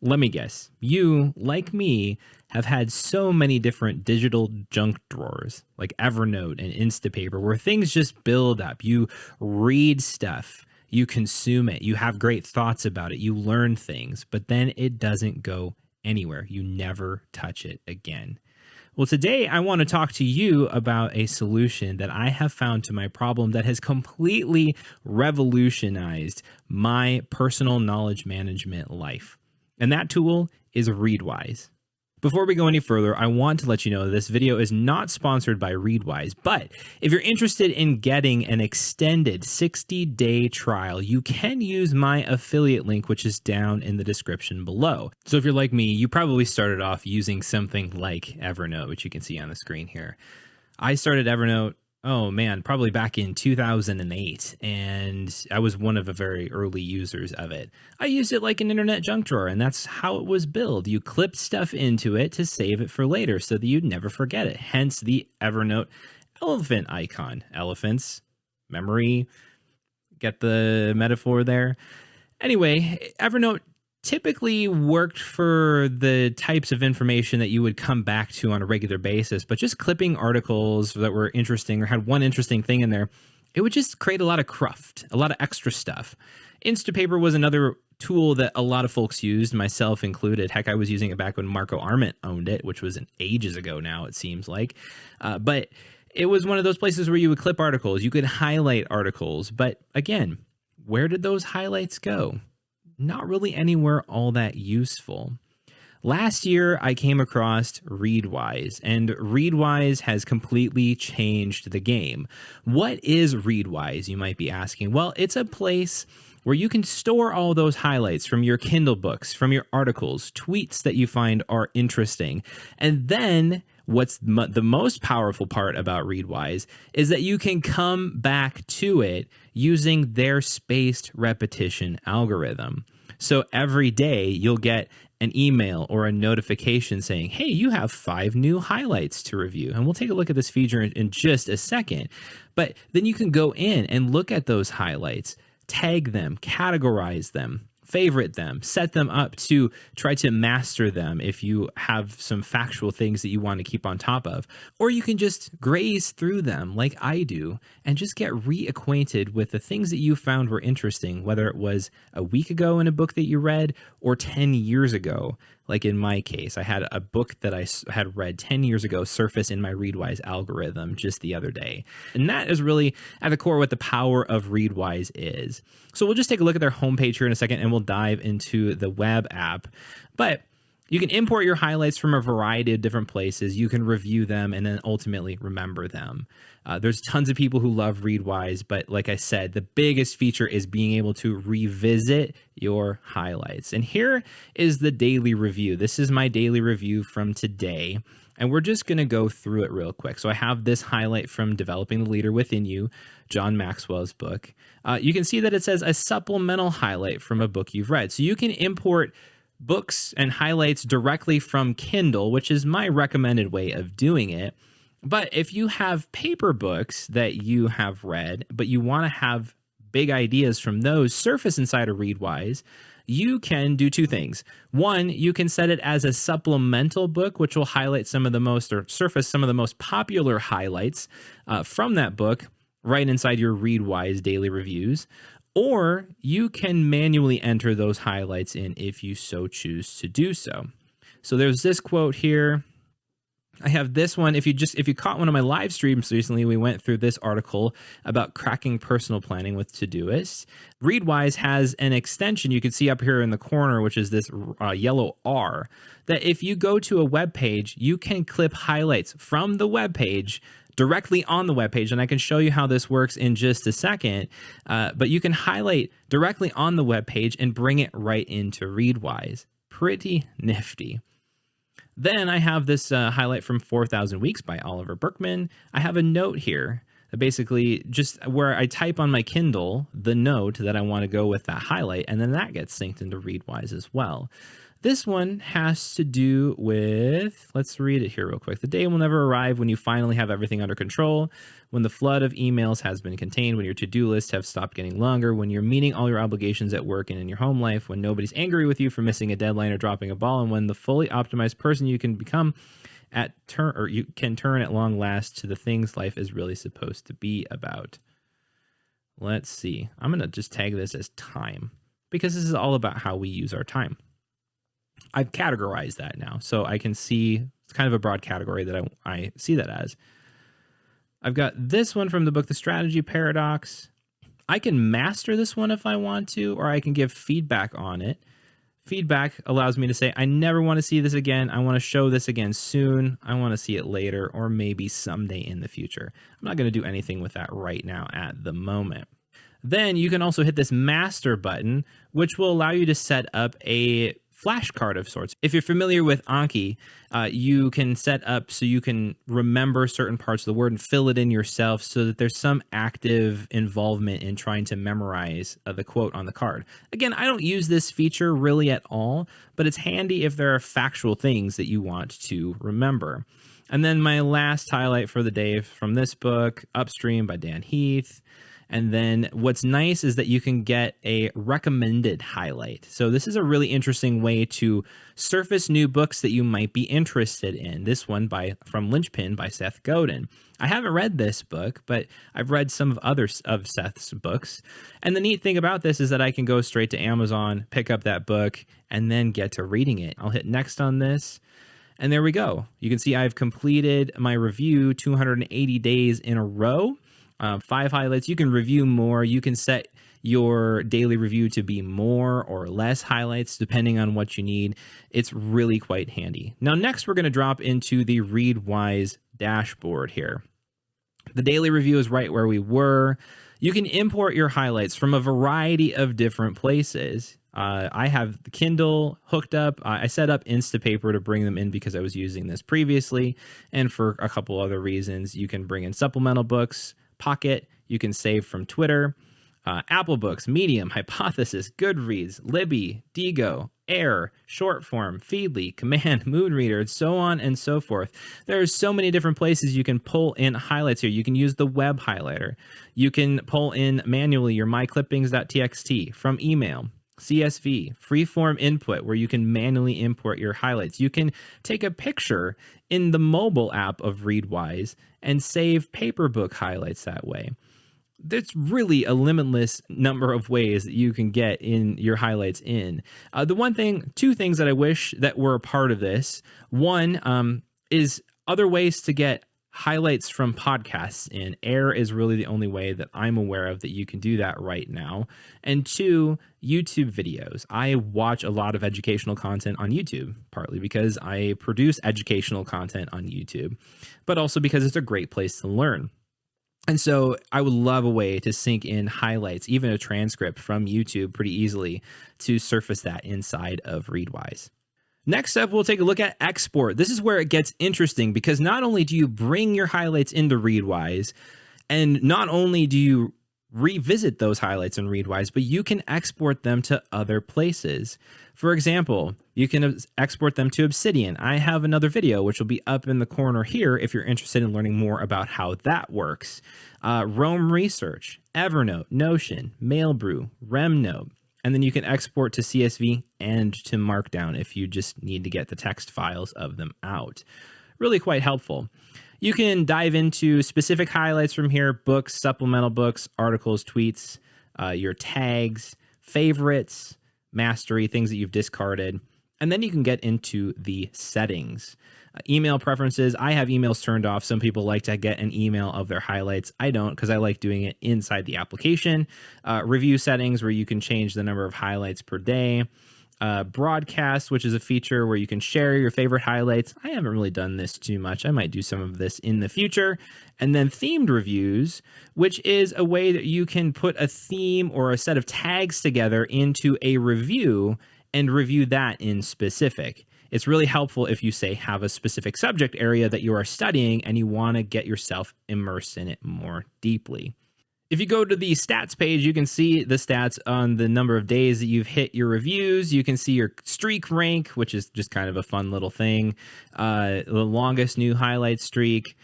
Let me guess, you, like me, have had so many different digital junk drawers like Evernote and Instapaper where things just build up. You read stuff, you consume it, you have great thoughts about it, you learn things, but then it doesn't go anywhere. You never touch it again. Well, today I want to talk to you about a solution that I have found to my problem that has completely revolutionized my personal knowledge management life. And that tool is Readwise. Before we go any further, I want to let you know this video is not sponsored by Readwise, but if you're interested in getting an extended 60-day trial, you can use my affiliate link, which is down in the description below. So if you're like me, you probably started off using something like Evernote, which you can see on the screen here. I started Evernote, probably back in 2008, and I was one of the very early users of it. I used it like an internet junk drawer, and that's how it was built. You clipped stuff into it to save it for later so that you'd never forget it. Hence the Evernote elephant icon. Elephants, memory, get the metaphor there. Anyway, Evernote typically worked for the types of information that you would come back to on a regular basis, but just clipping articles that were interesting or had one interesting thing in there, it would just create a lot of cruft, a lot of extra stuff. Instapaper was another tool that a lot of folks used, myself included. Heck, I was using it back when Marco Arment owned it, which was ages ago now, it seems like. But it was one of those places where you would clip articles, you could highlight articles, but again, where did those highlights go? Not really anywhere all that useful. Last year, I came across Readwise, and Readwise has completely changed the game. What is Readwise, you might be asking? Well, it's a place where you can store all those highlights from your Kindle books, from your articles, tweets that you find are interesting. And then what's the most powerful part about Readwise is that you can come back to it using their spaced repetition algorithm. So every day you'll get an email or a notification saying, hey, you have 5 new highlights to review. And we'll take a look at this feature in just a second. But then you can go in and look at those highlights, tag them, categorize them, favorite them, set them up to try to master them if you have some factual things that you want to keep on top of. Or you can just graze through them like I do and just get reacquainted with the things that you found were interesting, whether it was a week ago in a book that you read or 10 years ago. Like in my case, I had a book that I had read 10 years ago surface in my Readwise algorithm just the other day. And that is really at the core what the power of Readwise is. So we'll just take a look at their homepage here in a second and we'll dive into the web app. But you can import your highlights from a variety of different places. You can review them and then ultimately remember them. There's tons of people who love Readwise, but like I said, the biggest feature is being able to revisit your highlights. And here is the daily review. This is my daily review from today, and we're just going to go through it real quick. So I have this highlight from Developing the Leader Within You, John Maxwell's book. You can see that it says a supplemental highlight from a book you've read. So you can import books and highlights directly from Kindle, which is my recommended way of doing it. But if you have paper books that you have read, but you want to have big ideas from those surface inside of Readwise, you can do 2 things. One, you can set it as a supplemental book, which will highlight some of the most or surface some of the most popular highlights from that book right inside your Readwise daily reviews. Or you can manually enter those highlights in if you so choose to do so. So there's this quote here. I have this one. If you caught one of my live streams recently, we went through this article about cracking personal planning with Todoist. Readwise has an extension you can see up here in the corner, which is this yellow R, that if you go to a web page, you can clip highlights from the web page directly on the web page, and I can show you how this works in just a second. But you can highlight directly on the web page and bring it right into Readwise. Pretty nifty. Then I have this highlight from 4,000 Weeks by Oliver Burkeman. I have a note here, basically just where I type on my Kindle the note that I want to go with that highlight, and then that gets synced into Readwise as well. This one has to do with, let's read it here real quick. The day will never arrive when you finally have everything under control, when the flood of emails has been contained, when your to-do lists have stopped getting longer, when you're meeting all your obligations at work and in your home life, when nobody's angry with you for missing a deadline or dropping a ball, and when the fully optimized person you can become you can turn at long last to the things life is really supposed to be about. Let's see. I'm going to just tag this as time, because this is all about how we use our time. I've categorized that now, so I can see it's kind of a broad category that I see that as. I've got this one from the book, The Strategy Paradox. I can master this one if I want to, or I can give feedback on it. Feedback allows me to say, I never want to see this again. I want to show this again soon. I want to see it later, or maybe someday in the future. I'm not going to do anything with that right now at the moment. Then you can also hit this master button, which will allow you to set up a flashcard of sorts. If you're familiar with Anki, you can set up so you can remember certain parts of the word and fill it in yourself so that there's some active involvement in trying to memorize the quote on the card. Again, I don't use this feature really at all, but it's handy if there are factual things that you want to remember. And then my last highlight for the day from this book, Upstream by Dan Heath. And then what's nice is that you can get a recommended highlight. So this is a really interesting way to surface new books that you might be interested in. This one from Linchpin by Seth Godin. I haven't read this book, but I've read some of others of Seth's books. And the neat thing about this is that I can go straight to Amazon, pick up that book, and then get to reading it. I'll hit next on this. And there we go. You can see I've completed my review 280 days in a row. 5 highlights. You can review more. You can set your daily review to be more or less highlights depending on what you need. It's really quite handy. Now, next we're going to drop into the Readwise dashboard here. The daily review is right where we were. You can import your highlights from a variety of different places. I have the Kindle hooked up. I set up Instapaper to bring them in because I was using this previously. And for a couple other reasons, you can bring in supplemental books, Pocket, you can save from Twitter, Apple Books, Medium, Hypothesis, Goodreads, Libby, Digo, Air, Shortform, Feedly, Command, Moodreader, and so on and so forth. There are so many different places you can pull in highlights here. You can use the web highlighter. You can pull in manually your myclippings.txt from email. CSV, freeform input, where you can manually import your highlights. You can take a picture in the mobile app of Readwise and save paper book highlights that way. There's really a limitless number of ways that you can get in your highlights in. Two things that I wish that were a part of this. One is other ways to get highlights from podcasts in. Air is really the only way that I'm aware of that you can do that right now. And 2, YouTube videos. I watch a lot of educational content on YouTube, partly because I produce educational content on YouTube, but also because it's a great place to learn. And so I would love a way to sync in highlights, even a transcript from YouTube pretty easily to surface that inside of Readwise. Next up, we'll take a look at export. This is where it gets interesting because not only do you bring your highlights into Readwise, and not only do you revisit those highlights in Readwise, but you can export them to other places. For example, you can export them to Obsidian. I have another video, which will be up in the corner here if you're interested in learning more about how that works. Roam Research, Evernote, Notion, Mailbrew, RemNote. And then you can export to CSV and to Markdown if you just need to get the text files of them out. Really quite helpful. You can dive into specific highlights from here, books, supplemental books, articles, tweets, your tags, favorites, mastery, things that you've discarded. And then you can get into the settings. Email preferences. I have emails turned off. Some people like to get an email of their highlights. I don't because I like doing it inside the application. Review settings where you can change the number of highlights per day. Broadcast, which is a feature where you can share your favorite highlights. I haven't really done this too much. I might do some of this in the future. And then themed reviews, which is a way that you can put a theme or a set of tags together into a review and review that in specific. It's really helpful if you, say, have a specific subject area that you are studying and you want to get yourself immersed in it more deeply. If you go to the stats page, you can see the stats on the number of days that you've hit your reviews. You can see your streak rank, which is just kind of a fun little thing. The longest new highlight streak,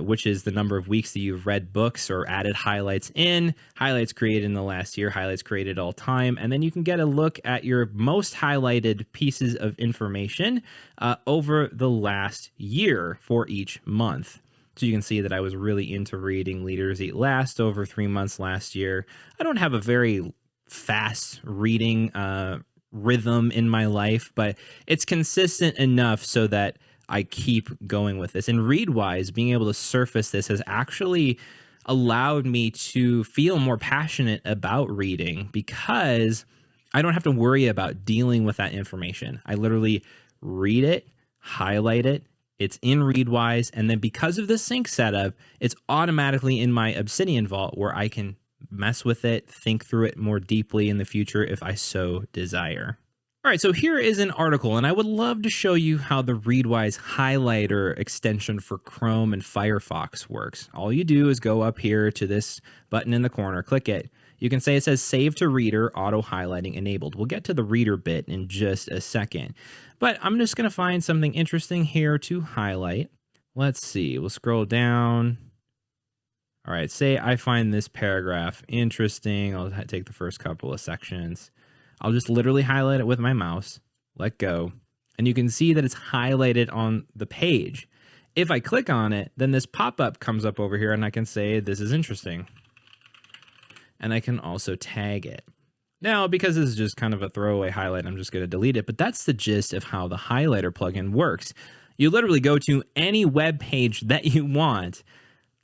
which is the number of weeks that you've read books or added highlights in. Highlights created in the last year, highlights created all time. And then you can get a look at your most highlighted pieces of information over the last year for each month. So you can see that I was really into reading Leaders Eat Last over 3 months last year. I don't have a very fast reading rhythm in my life, but it's consistent enough so that I keep going with this. And Readwise, being able to surface this, has actually allowed me to feel more passionate about reading because I don't have to worry about dealing with that information. I literally read it, highlight it, it's in Readwise, and then because of the sync setup, it's automatically in my Obsidian vault where I can mess with it, think through it more deeply in the future if I so desire. All right, so here is an article, and I would love to show you how the Readwise highlighter extension for Chrome and Firefox works. All you do is go up here to this button in the corner, click it. You can say it says Save to Reader, auto highlighting enabled. We'll get to the reader bit in just a second. But I'm just going to find something interesting here to highlight. Let's see. We'll scroll down. All right. Say I find this paragraph interesting. I'll take the first couple of sections. I'll just literally highlight it with my mouse. Let go. And you can see that it's highlighted on the page. If I click on it, then this pop-up comes up over here and I can say, this is interesting. And I can also tag it. Now, because this is just kind of a throwaway highlight, I'm just going to delete it, but that's the gist of how the highlighter plugin works. You literally go to any web page that you want,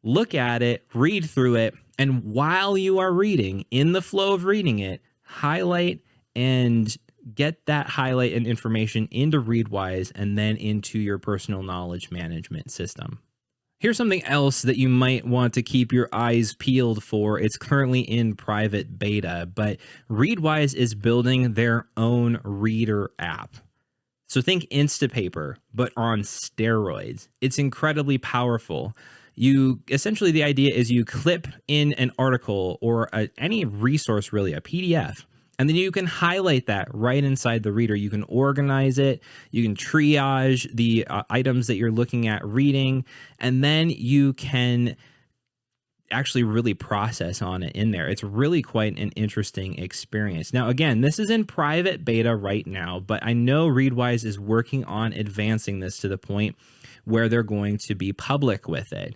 look at it, read through it, and while you are reading, in the flow of reading it, highlight and get that highlight and information into Readwise and then into your personal knowledge management system. Here's something else that you might want to keep your eyes peeled for. It's currently in private beta, but Readwise is building their own reader app. So think Instapaper, but on steroids. It's incredibly powerful. Essentially, the idea is you clip in an article or any resource, really, a PDF, and then you can highlight that right inside the reader. You can organize it. You can triage the items that you're looking at reading, and then you can actually really process on it in there. It's really quite an interesting experience. Now, again, this is in private beta right now, but I know Readwise is working on advancing this to the point where they're going to be public with it.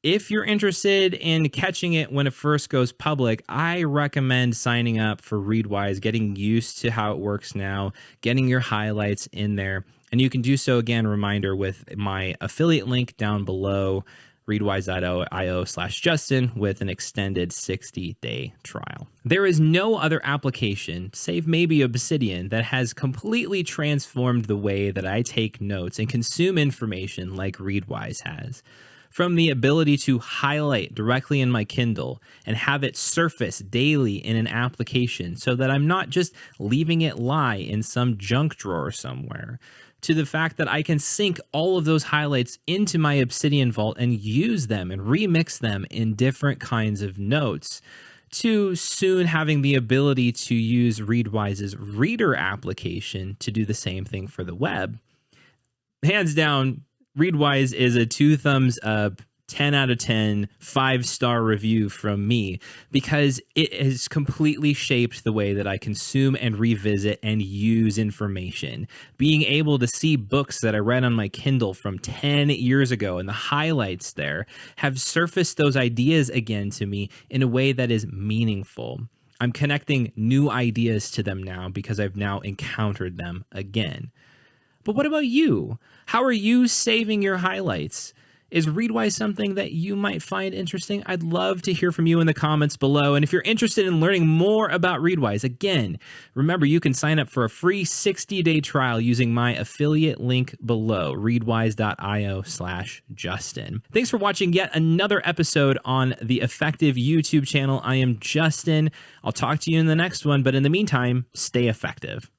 If you're interested in catching it when it first goes public, I recommend signing up for Readwise, getting used to how it works now, getting your highlights in there. And you can do so, again, reminder, with my affiliate link down below, readwise.io/Justin, with an extended 60-day trial. There is no other application, save maybe Obsidian, that has completely transformed the way that I take notes and consume information like Readwise has. From the ability to highlight directly in my Kindle and have it surface daily in an application so that I'm not just leaving it lie in some junk drawer somewhere, to the fact that I can sync all of those highlights into my Obsidian vault and use them and remix them in different kinds of notes, to soon having the ability to use Readwise's reader application to do the same thing for the web. Hands down, Readwise is a 2 thumbs up, 10 out of 10, 5-star review from me, because it has completely shaped the way that I consume and revisit and use information. Being able to see books that I read on my Kindle from 10 years ago and the highlights there have surfaced those ideas again to me in a way that is meaningful. I'm connecting new ideas to them now because I've now encountered them again. But what about you? How are you saving your highlights? Is Readwise something that you might find interesting? I'd love to hear from you in the comments below. And if you're interested in learning more about Readwise, again, remember you can sign up for a free 60-day trial using my affiliate link below, readwise.io/Justin. Thanks for watching yet another episode on the Effective YouTube channel. I am Justin. I'll talk to you in the next one, but in the meantime, stay effective.